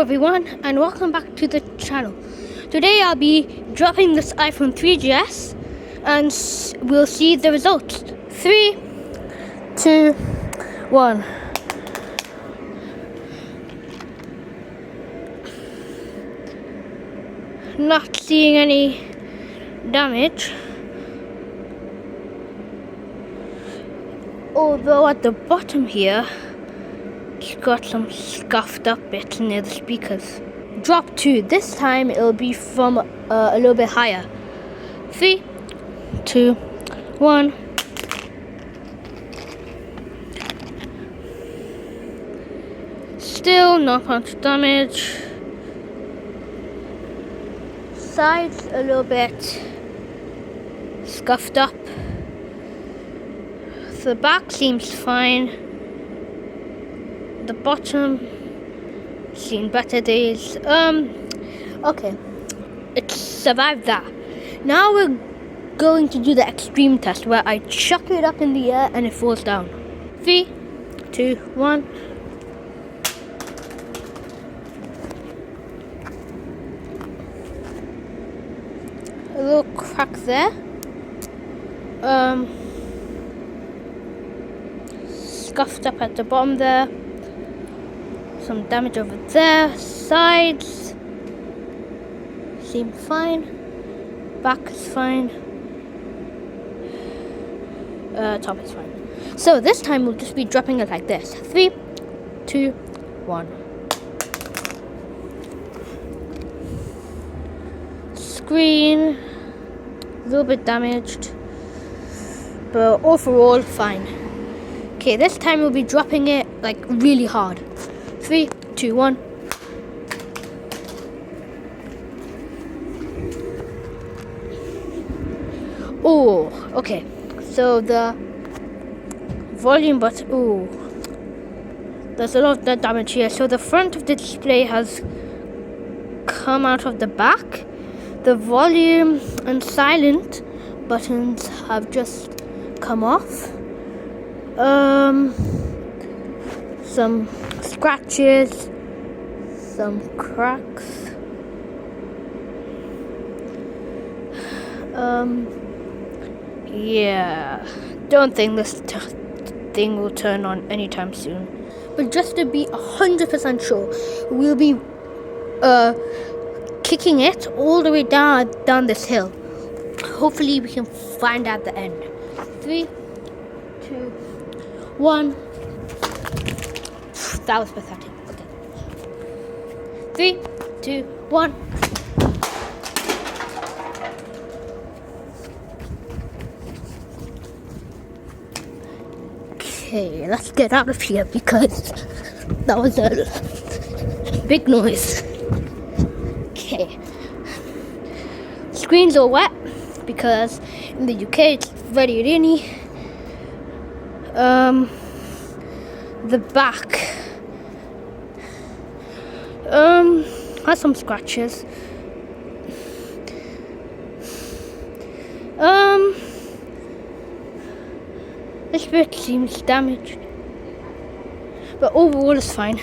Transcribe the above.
everyone, and welcome back to the channel. Today I'll be dropping this iPhone 3GS and we'll see the results. 3, 2, 1. Not seeing any damage, although at the bottom here it's got some scuffed up bits near the speakers. Drop 2. This time it'll be from a little bit higher. 3, 2, 1. Still not much damage. Sides a little bit scuffed up. The back seems fine. The bottom seen better days. Okay, it survived that. Now we're going to do the extreme test where I chuck it up in the air and it falls down. 3, 2, 1. A little crack there. Scuffed up at the bottom there. Some damage over there. Sides seem fine. Back is fine. Top is fine. So this time we'll just be dropping it like this. 3, 2, 1. Screen a little bit damaged, but overall fine. Okay, this time we'll be dropping it like really hard. 3, 2, 1. Oh, okay. So the volume button. Oh, there's a lot of damage here. So the front of the display has come out of the back. The volume and silent buttons have just come off. Some scratches, some cracks. Yeah, don't think this thing will turn on anytime soon. But just to be 100% sure, we'll be kicking it all the way down this hill. Hopefully we can find out the end. 3, 2, 1. That was pathetic. Okay. 3, 2, 1. Okay, let's get out of here because that was a big noise. Okay. Screen's all wet because in the UK it's very rainy. The back has some scratches. This bit seems damaged, but overall it's fine.